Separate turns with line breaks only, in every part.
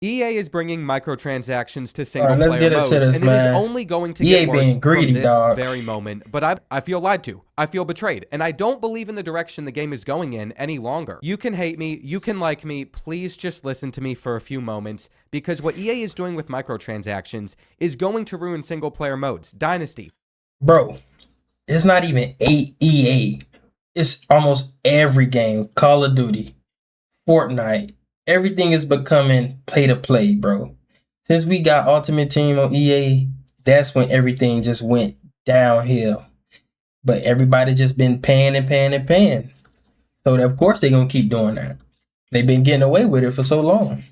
EA is bringing microtransactions to
All right, let's
single-player
get into
modes,
this,
and it is
man.
only going to
EA
get worse
being greedy,
from this
dog.
very moment. But I feel lied to. I feel betrayed, and I don't believe in the direction the game is going in any longer. You can hate me, you can like me, please just listen to me for a few moments, because what EA is doing with microtransactions is going to ruin single-player modes. Dynasty.
Bro, it's not even EA. It's almost every game. Call of Duty, Fortnite. Everything is becoming pay to play, bro. Since we got Ultimate Team on EA, that's when everything just went downhill. But everybody just been paying and paying and paying. So of course they're gonna keep doing that. They've been getting away with it for so long.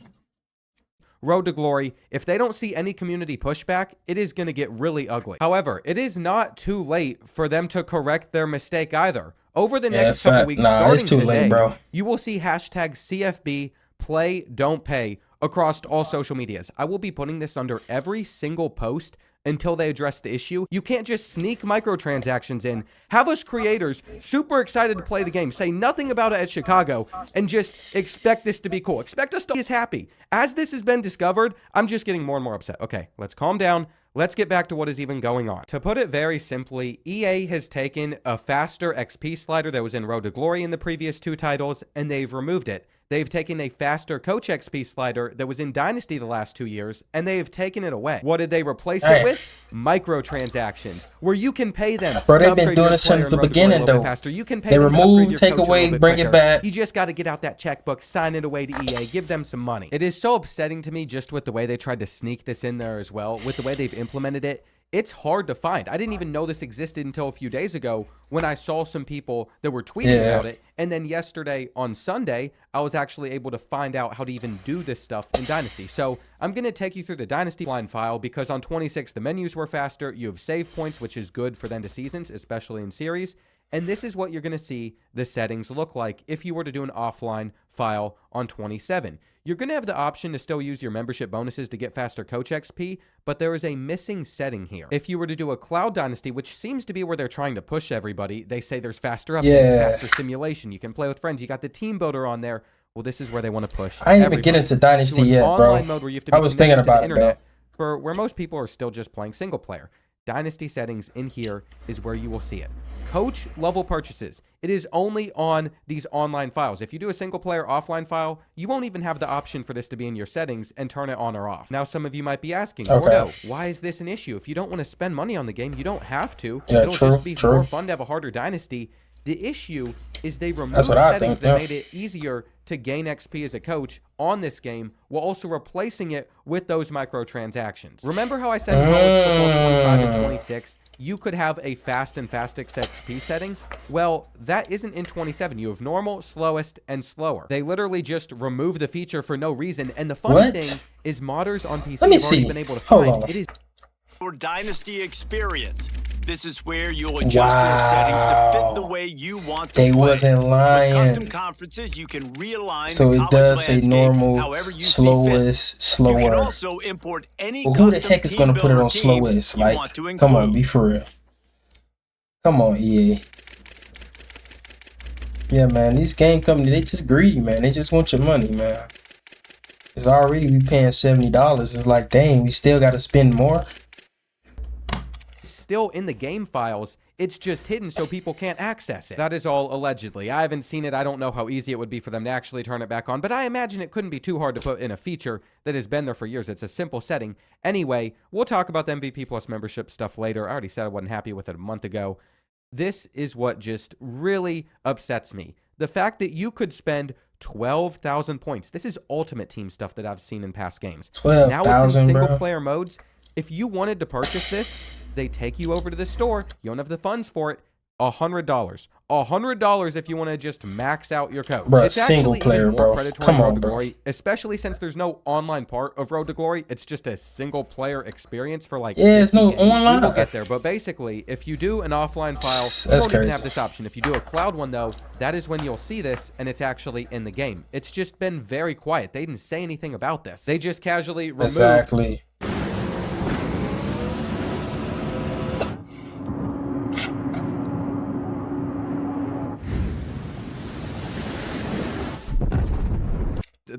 Road to Glory, if they don't see any community pushback, it is going to get really ugly. However, it is not too late for them to correct their mistake either. Over the next couple weeks, starting
it's too
today,
late, bro.
you will see hashtag CFB play don't pay across all social medias. I will be putting this under every single post until they address the issue. You can't just sneak microtransactions in, have us creators super excited to play the game, say nothing about it at Chicago, and just expect this to be cool. Expect us to be as happy. As this has been discovered, I'm just getting more and more upset. Okay, let's calm down. Let's get back to what is even going on. To put it very simply, EA has taken a faster XP slider that was in Road to Glory in the previous two titles, and they've removed it. They've taken a faster Coach XP slider that was in Dynasty the last 2 years, and they have taken it away. What did they replace it with? Microtransactions, where you can pay them.
Bro, they've been doing this since the beginning, though.
Faster. You can pay
they
them
remove, take away, bring it back.
You just got to get out that checkbook, sign it away to EA, give them some money. It is so upsetting to me just with the way they tried to sneak this in there as well, with the way they've implemented it. It's hard to find. I didn't even know this existed until a few days ago when I saw some people that were tweeting about it. And then yesterday on Sunday, I was actually able to find out how to even do this stuff in Dynasty. So I'm going to take you through the Dynasty line file because on 26, the menus were faster. You have save points, which is good for the end of seasons, especially in series. And this is what you're going to see the settings look like if you were to do an offline file on 27. You're going to have the option to still use your membership bonuses to get faster Coach XP, but there is a missing setting here. If you were to do a Cloud Dynasty, which seems to be where they're trying to push everybody, they say there's faster updates, faster simulation. You can play with friends. You got the team builder on there. Well, this is where they want to push.
I ain't even get into Dynasty yet, bro.
Mode where you have to be
I was thinking about
it,
bro.
For where most people are still just playing single player. Dynasty settings in here is where you will see it. Coach level purchases. It is only on these online files. If you do a single player offline file, you won't even have the option for this to be in your settings and turn it on or off. Now, some of you might be asking, Gordo, why is this an issue? If you don't want to spend money on the game, you don't have to. It'll just be more fun to have a harder Dynasty. The issue is they removed settings that made it easier to gain XP as a coach on this game while also replacing it with those microtransactions. Remember how I said in college football 25 and 26, you could have a fast and fastest XP setting? Well, that isn't in 27. You have normal, slowest, and slower. They literally just remove the feature for no reason. And the funny thing is modders on PC have already been able to find it is
your Dynasty experience. This is where you'll adjust your settings to fit the way you want to play.
They wasn't lying.
With custom conferences, you can realign
so
the
it does say normal,
slowest,
slower.
You can also import any
well, who the heck is going to put it on slowest? Like, come on, be for real. Come on, EA. Yeah, man, these game companies, they just greedy, man. They just want your money, man. It's already we paying $70. It's like, dang, we still got to spend more.
Still in the game files, it's just hidden so people can't access it. That is all allegedly. I haven't seen it. I don't know how easy it would be for them to actually turn it back on, but I imagine it couldn't be too hard to put in a feature that has been there for years. It's a simple setting. Anyway, we'll talk about the MVP Plus membership stuff later. I already said I wasn't happy with it a month ago. This is what just really upsets me. The fact that you could spend 12,000 points. This is Ultimate Team stuff that I've seen in past games.
12,000,
now it's in single player modes. If you wanted to purchase this, they take you over to the store. You don't have the funds for it. $100. $100 if you want to just max out your code.
Bro,
it's
single
actually
player,
even more
bro.
predatory
Come
Road
on,
to
bro.
Glory, especially since there's no online part of Road to Glory. It's just a single player experience for like
it's no online.
We'll get there, but basically, if you do an offline file, you don't even have this option. If you do a cloud one though, that is when you'll see this, and it's actually in the game. It's just been very quiet. They didn't say anything about this. They just casually removed.
Exactly.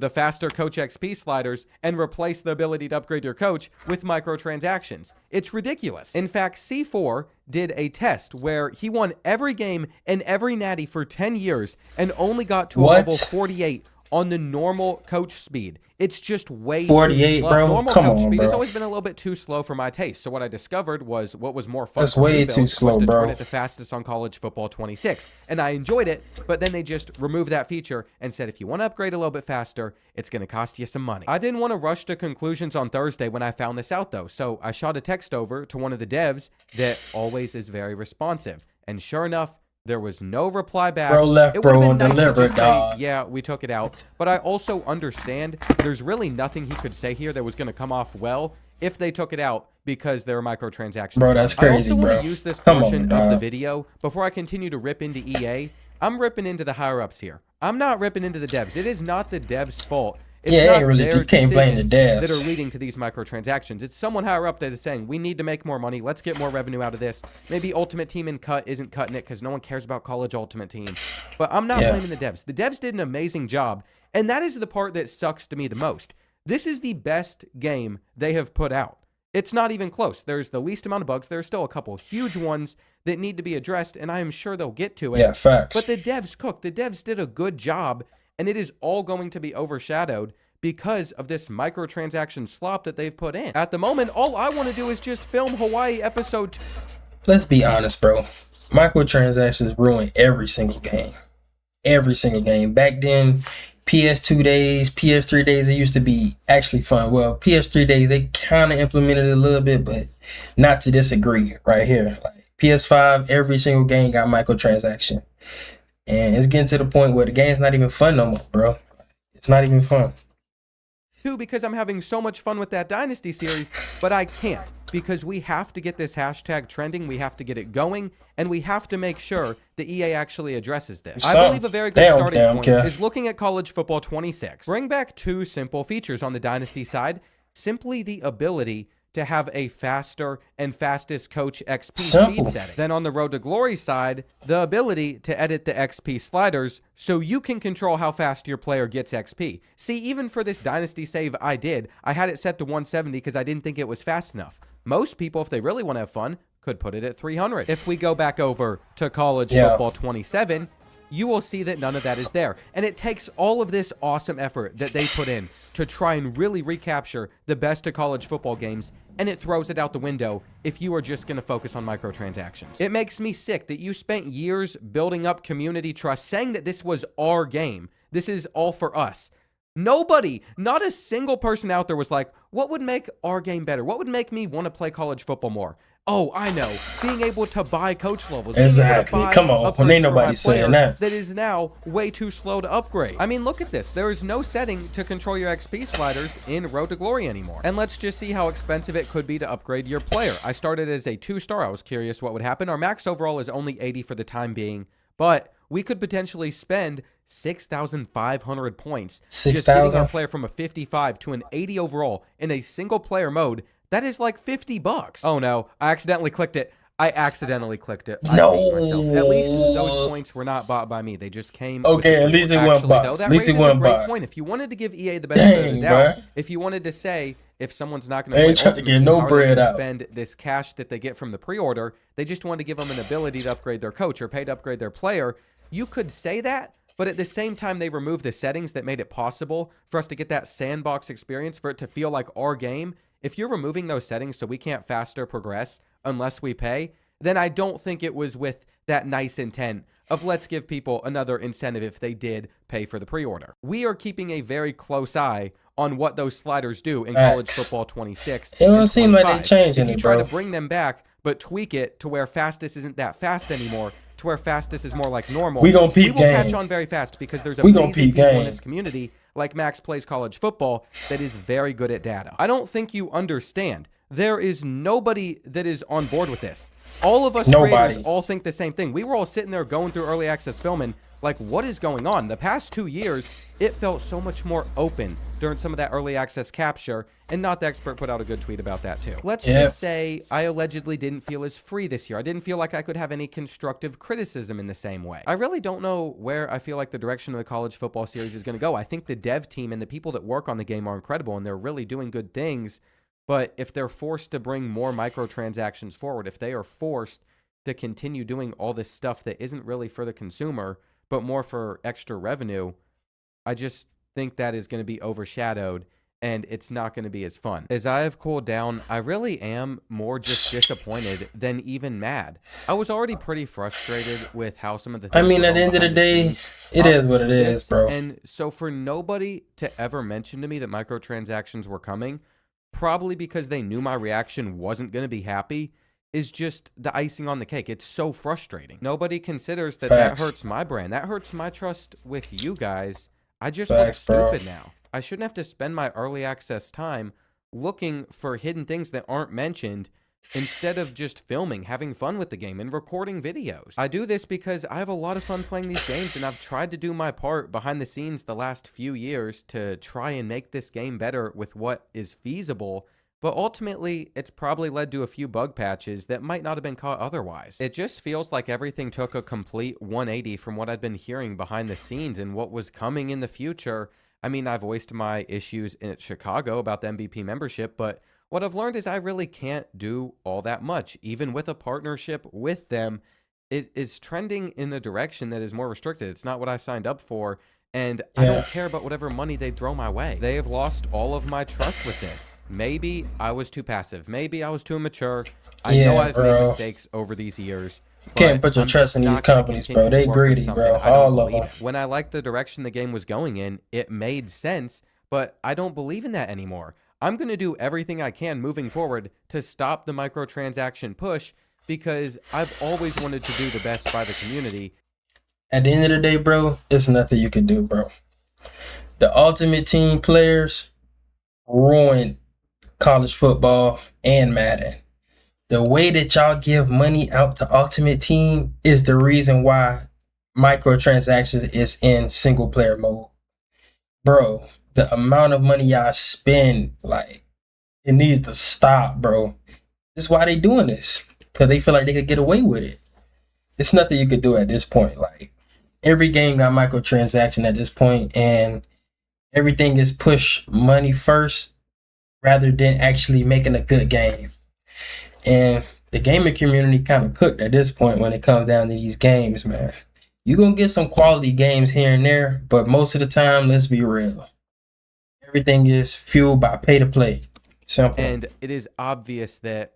the faster Coach XP sliders and replace the ability to upgrade your coach with microtransactions. It's ridiculous. In fact, C4 did a test where he won every game and every natty for 10 years and only got to a level 48 on the normal coach speed. It's just way
48,
too slow.
bro.
Normal
Come
coach
on,
speed
bro.
has always been a little bit too slow for my taste. So what I discovered was what was more fun.
That's
for me
way
build
too
was
slow,
to
bro.
turn it the fastest on College Football 26, and I enjoyed it. But then they just removed that feature and said if you want to upgrade a little bit faster, it's going to cost you some money. I didn't want to rush to conclusions on Thursday when I found this out though, so I shot a text over to one of the devs that always is very responsive, and sure enough, there was no reply back.
Bro left,
It would've
bro,
been nice to
delivered,
just say,
dog.
yeah, we took it out. But I also understand there's really nothing he could say here that was going to come off well if they took it out because there are microtransactions.
Bro, that's
I
crazy,
also want
bro.
to use this
Come on,
portion of the
dog.
video before I continue to rip into EA. I'm ripping into the higher-ups here. I'm not ripping into the devs. It is not the devs' fault. It's
Yeah, it
not
ain't really-
their
you can't blame the
decisions
devs.
that are leading to these microtransactions. It's someone higher up that is saying, we need to make more money. Let's get more revenue out of this. Maybe Ultimate Team and Cut isn't cutting it because no one cares about College Ultimate Team. But I'm not
Yeah.
blaming the devs. The devs did an amazing job. And that is the part that sucks to me the most. This is the best game they have put out. It's not even close. There's the least amount of bugs. There's still a couple huge ones that need to be addressed, and I am sure they'll get to it.
Yeah, facts.
But the devs cooked. The devs did a good job, and it is all going to be overshadowed because of this microtransaction slop that they've put in. At the moment, all I want to do is just film Hawaii episode 2.
Let's be honest, bro. Microtransactions ruin every single game. Every single game. Back then, PS2 days, PS3 days, it used to be actually fun. Well, PS3 days, they kind of implemented it a little bit, but not to disagree right here. Like PS5, every single game got microtransaction. And it's getting to the point where the game's not even fun no more, bro. It's not even fun.
Because I'm having so much fun with that Dynasty series, but I can't because we have to get this hashtag trending, we have to get it going, and we have to make sure the EA actually addresses this. I believe a very good starting point is looking at College Football 26. Bring back two simple features on the Dynasty side, simply the ability to have a faster and fastest coach XP speed setting. Then on the Road to Glory side, the ability to edit the XP sliders so you can control how fast your player gets XP. See, even for this Dynasty save I had it set to 170 because I didn't think it was fast enough. Most people, if they really want to have fun, could put it at 300. If we go back over to College Football 27, you will see that none of that is there. And it takes all of this awesome effort that they put in to try and really recapture the best of college football games, and it throws it out the window if you are just going to focus on microtransactions. It makes me sick that you spent years building up community trust, saying that this was our game. This is all for us. Nobody, not a single person out there was like, what would make our game better? What would make me want to play college football more? Oh, I know. Being able to buy coach levels.
Exactly. Come on. When ain't nobody saying that.
That is now way too slow to upgrade. I mean, look at this. There is no setting to control your XP sliders in Road to Glory anymore. And let's just see how expensive it could be to upgrade your player. I started as a 2-star. I was curious what would happen. Our max overall is only 80 for the time being, but we could potentially spend 6,500 points just getting our player from a 55 to an 80 overall in a single player mode. That is like $50. Oh no, I accidentally clicked it. I accidentally clicked it.
No.
At least those points were not bought by me. They just came.
Okay, at least it wasn't bought.
Though, that
at least it
raises
wasn't
a great
bought.
point. If you wanted to give EA the benefit of the doubt, if you wanted to say if someone's not going to
ain't trying to get no bread out,
spend this cash that they get from the pre-order, they just wanted to give them an ability to upgrade their coach or pay to upgrade their player. You could say that. But at the same time, they removed the settings that made it possible for us to get that sandbox experience, for it to feel like our game. If you're removing those settings so we can't faster progress unless we pay, then I don't think it was with that nice intent of let's give people another incentive if they did pay for the pre-order. We are keeping a very close eye on what those sliders do in College Football 26.
It don't seem like they're changing
it,
If you try
to bring them back, but tweak it to where fastest isn't that fast anymore, to where fastest is more like normal,
we gonna peep
will
game.
catch on very fast because there's amazing people in this community like Max Plays College Football that is very good at data. I don't think you understand. There is nobody that is on board with this. All of us creators all think the same thing. We were all sitting there going through early access filming, Like, what is going on? The past 2 years, it felt so much more open during some of that early access capture, and Not the Expert put out a good tweet about that too. Let's just say I allegedly didn't feel as free this year. I didn't feel like I could have any constructive criticism in the same way. I really don't know where I feel like the direction of the college football series is going to go. I think the dev team and the people that work on the game are incredible, and they're really doing good things. But if they're forced to bring more microtransactions forward, if they are forced to continue doing all this stuff that isn't really for the consumer, but more for extra revenue, I just think that is going to be overshadowed and it's not going to be as fun. As I have cooled down, I really am more just disappointed than even mad. I was already pretty frustrated with how some of the things
at the end of the day, it is what it is, bro.
And so for nobody to ever mention to me that microtransactions were coming, probably because they knew my reaction wasn't going to be happy, is just the icing on the cake. It's so frustrating. Nobody considers that that hurts my brand. That hurts my trust with you guys. I just look stupid now. I shouldn't have to spend my early access time looking for hidden things that aren't mentioned instead of just filming, having fun with the game, and recording videos. I do this because I have a lot of fun playing these games, and I've tried to do my part behind the scenes the last few years to try and make this game better with what is feasible. But ultimately, it's probably led to a few bug patches that might not have been caught otherwise. It just feels like everything took a complete 180 from what I'd been hearing behind the scenes and what was coming in the future. I mean, I voiced my issues in Chicago about the MVP membership, but what I've learned is I really can't do all that much. Even with a partnership with them, it is trending in a direction that is more restricted. It's not what I signed up for. And I don't care about whatever money they throw my way. They have lost all of my trust with this. Maybe I was too passive. Maybe I was too immature. I know I've made mistakes over these years.
Can't put your trust in these companies, bro. They greedy, bro. All of them.
When I liked the direction the game was going in, it made sense, but I don't believe in that anymore. I'm going to do everything I can moving forward to stop the microtransaction push because I've always wanted to do the best by the community.
At the end of the day, bro, there's nothing you can do, bro. The Ultimate Team players ruined college football and Madden. The way that y'all give money out to Ultimate Team is the reason why microtransactions is in single player mode. Bro, the amount of money y'all spend, like, it needs to stop, bro. That's why they doing this. Because they feel like they could get away with it. It's nothing you could do at this point. Like, every game got microtransaction at this point, and everything is push money first rather than actually making a good game. And the gaming community kind of cooked at this point when it comes down to these games, man. You're going to get some quality games here and there, but most of the time, let's be real, everything is fueled by pay to play. Simple.
And it is obvious that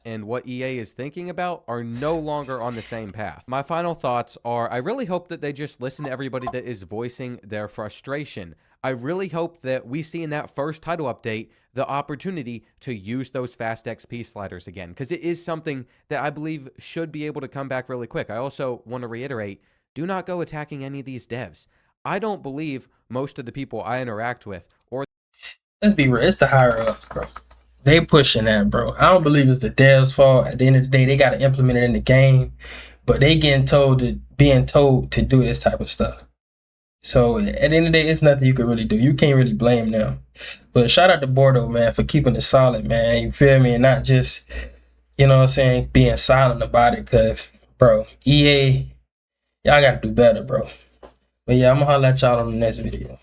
and what EA is thinking about are no longer on the same path. My final thoughts are, I really hope that they just listen to everybody that is voicing their frustration. I really hope that we see in that first title update the opportunity to use those fast XP sliders again, because it is something that I believe should be able to come back really quick. I also want to reiterate, do not go attacking any of these devs. I don't believe most of the people I interact with, or
let's be real, it's the higher ups, bro. They pushing that, bro. I don't believe it's the devs' fault. At the end of the day, they got to implement it in the game, but they being told to do this type of stuff. So at the end of the day, it's nothing you can really do. You can't really blame them. But shout out to Bordeaux, man, for keeping it solid, man. You feel me? And not just, you know what I'm saying, being silent about it. Because, bro, EA, y'all got to do better, bro. But yeah, I'm going to holler at y'all on the next video.